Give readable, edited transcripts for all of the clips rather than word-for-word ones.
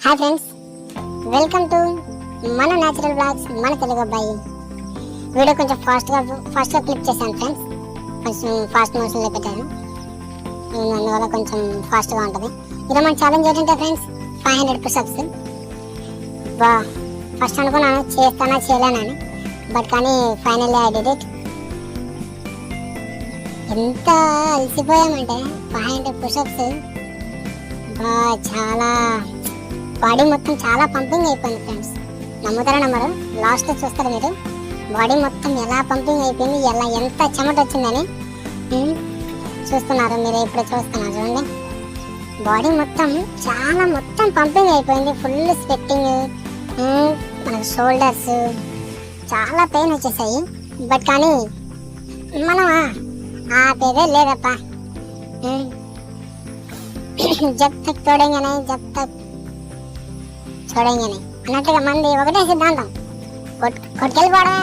Hi friends, welcome to మన natural blogs మన తెలుగు అబ్బాయి. వీడియో కొంచెం ఫాస్ట్గా క్లిక్ చేశాను ఫ్రెండ్స్. కొంచెం ఫాస్ట్ మోషన్లో పెట్టాను, అందువల్ల కొంచెం ఫాస్ట్గా ఉంటుంది. ఇలా మన ఛాలెంజ్ ఏంటంటే ఫ్రెండ్స్ 500 పుషప్స్. ఫస్ట్ అనుకున్నాను చేస్తానా చేయలేనని, బట్ కానీ ఫైనల్లీ ఐ డిడ్ ఇట్. ఎంత అలసిపోయామంటే 500 పుషప్స్ చాలా బాడీ మొత్తం చాలా పంపింగ్ అయిపోయింది ఫ్రెండ్స్. నమ్ముతారా నమ్మరు, లాస్ట్లో చూస్తారు మీరు బాడీ మొత్తం ఎలా పంపింగ్ అయిపోయింది, ఎలా ఎంత చెమట వచ్చిందని చూస్తున్నారు మీరు. ఇప్పుడు చూస్తున్నారు చూడండి, బాడీ మొత్తం పంపింగ్ అయిపోయింది. ఫుల్ స్వెట్టింగ్, మనకు షోల్డర్స్ చాలా పెయిన్ వచ్చేసాయి. బట్ కానీ మనం ఆపేదే లేదప్పా. జబ్ తక్ తోడేంగనే జబ్ తక్ చూడంగానే అన్నట్టుగా మంది ఒకటే సిద్ధాంతం, కొట్టుకెళ్ళిపోవడమే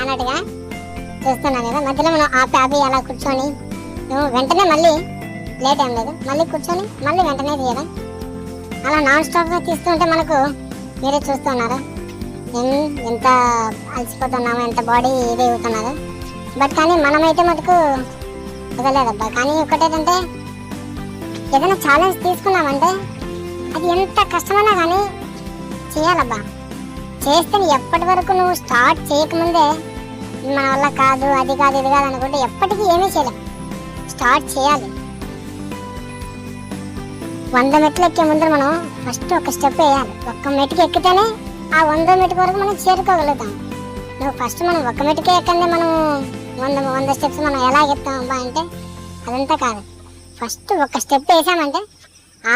అన్నట్టుగా చూస్తున్నాం కదా. మధ్యలో మనం ఆపి అలా కూర్చొని వెంటనే మళ్ళీ లేట్ ఏం లేదు, మళ్ళీ కూర్చొని మళ్ళీ వెంటనే తీయడం, అలా నాన్ స్టాప్గా తీస్తుంటే మనకు మీరే చూస్తున్నారు ఎంత అలసిపోతున్నామో, ఎంత బాడీ ఇది అవుతున్నారు. బట్ కానీ మనమైతే మటుకు వదలేదబ్బా. కానీ ఒకటేంటంటే ఏదైనా ఛాలెంజ్ తీసుకున్నామంటే అది ఎంత కష్టమైనా కానీ చేయాలబ్బా. చేస్తే ఎప్పటి వరకు నువ్వు స్టార్ట్ చేయకముందే మన వల్ల కాదు, అది కాదు, ఇది కాదు అనుకుంటే ఎప్పటికీ ఏమీ చేయలేం. స్టార్ట్ చేయాలి. 100 మెట్లు ఎక్కే ముందు మనం ఫస్ట్ ఒక స్టెప్ వేయాలి. ఒక్క మెట్టుకి ఎక్కితేనే ఆ 100 మెట్టుకు వరకు మనం చేరుకోగలుగుతాం. నువ్వు ఫస్ట్ మనం ఒక్క మెట్టుకే ఎక్కండి, మనం 100 స్టెప్స్ మనం ఎలా ఎక్తాం అబ్బా అంటే అదంతా కాదు. ఫస్ట్ ఒక స్టెప్ వేసామంటే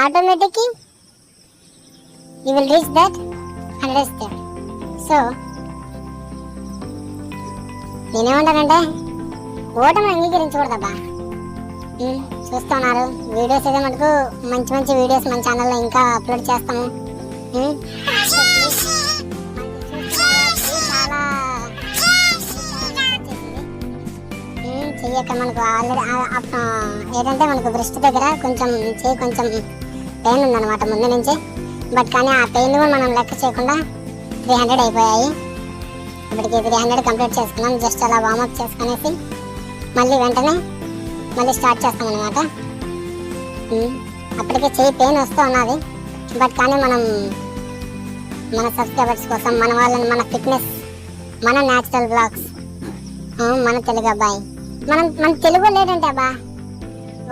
ఆటోమేటిక్గా you will reach that 100 step. So నేనేమంటానంటే ఓటమిని అంగీకరించకూడదబ్బా. చూస్తున్నారు వీడియోస్ అయితే మటుకు మంచి వీడియోస్ మన ఛానల్లో ఇంకా అప్లోడ్ చేస్తాము. చాలా చెయ్యక మనకు ఆల్రెడీ ఏంటంటే మనకు బ్రెస్ట్ దగ్గర కొంచెం పెయిన్ ఉందన్నమాట ముందు నుంచి. బట్ కానీ ఆ పెయిన్ కూడా మనం లెక్క చేయకుండా 300 అయిపోయాయి. ఇప్పటికి 300 కంప్లీట్ చేసుకున్నాం. జస్ట్ అలా వార్మప్ చేసుకునేసి వెంటనే మళ్ళీ స్టార్ట్ చేస్తాం అనమాట. అప్పటికే చెయ్యి పెయిన్ వస్తూ ఉన్నది. బట్ కానీ మనం మన సబ్స్క్రైబర్స్ కోసం, మన వాళ్ళని, మన ఫిట్నెస్, మన న్యాచురల్ బ్లాగ్స్, మన తెలుగు అబ్బాయి, మన తెలుగు లేదంటే అబ్బా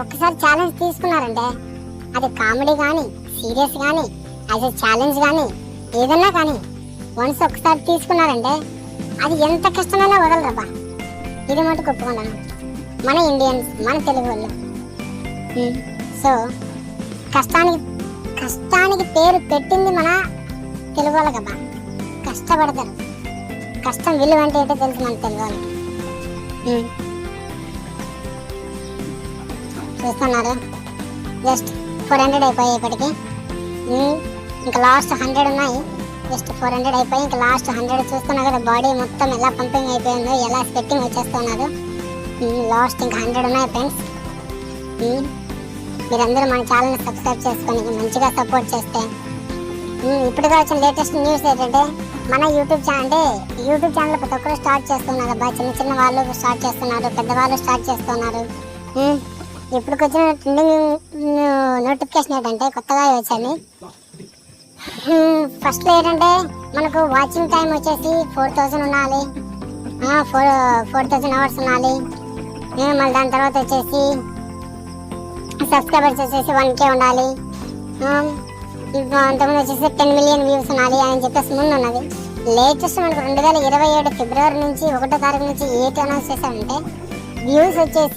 ఒక్కసారి ఛాలెంజ్ తీసుకున్నారంటే అది కామెడీ కానీ, సీరియస్ కానీ, యాజ్ ఎ ఛాలెంజ్ కానీ, ఏదన్నా కానీ వన్స్ ఒకసారి తీసుకున్నారంటే అది ఎంత కష్టమైనా వదలరబ్బా. ఇది మటుకు ఒప్పుకున్నాను. మన ఇండియన్స్, మన తెలుగు వాళ్ళు. సో కష్టానికి పేరు పెట్టింది మన తెలుగు వాళ్ళకబ్బా. కష్టపడతారు. కష్టం విలువ అంటే ఏంటో తెలుసు మన తెలుగు వాళ్ళకి. చూస్తున్నారు జస్ట్ 400 అయిపోయాయి ఇప్పటికి. ఇంకా లాస్ట్ 100 ఉన్నాయి. జస్ట్ 400 అయిపోయి ఇంకా లాస్ట్ 100 చూస్తున్నా కదా. బాడీ మొత్తం ఎలా పంపింగ్ అయిపోయిందో, ఎలా స్వెట్టింగ్ వచ్చేస్తున్నారు. లాస్ట్ ఇంకా 100 ఉన్నాయి ఫ్రెండ్స్. మీరందరూ మన ఛానల్ని సబ్స్క్రైబ్ చేసుకొని మంచిగా సపోర్ట్ చేస్తే, ఇప్పటికే వచ్చిన లేటెస్ట్ న్యూస్ ఏంటంటే మన యూట్యూబ్ ఛానల్ ప్రతి ఒక్కరు స్టార్ట్ చేస్తున్నారు అబ్బా. చిన్న వాళ్ళు స్టార్ట్ చేస్తున్నారు, పెద్దవాళ్ళు స్టార్ట్ చేస్తున్నారు. ఇప్పుడు వచ్చిన ట్రెండింగ్ నోటిఫికేషన్ ఏంటంటే కొత్తగా వచ్చాయి. ఫస్ట్లో ఏంటంటే మనకు వాచింగ్ టైం వచ్చేసి 4000 ఉండాలి, 4000 అవర్స్ ఉండాలి. మళ్ళీ దాని తర్వాత వచ్చేసి సబ్స్క్రైబర్స్ వచ్చేసి 1K ఉండాలి. అంతకుముందు వచ్చేసి 10 మిలియన్ వ్యూస్ ఉండాలి అని చెప్పేసి ముందు ఉన్నది. లేటెస్ట్ మనకు 2027 ఫిబ్రవరి నుంచి 1వ తారీఖు నుంచి 8 అనౌన్స్ చేశారంటే వ్యూస్ వచ్చేసి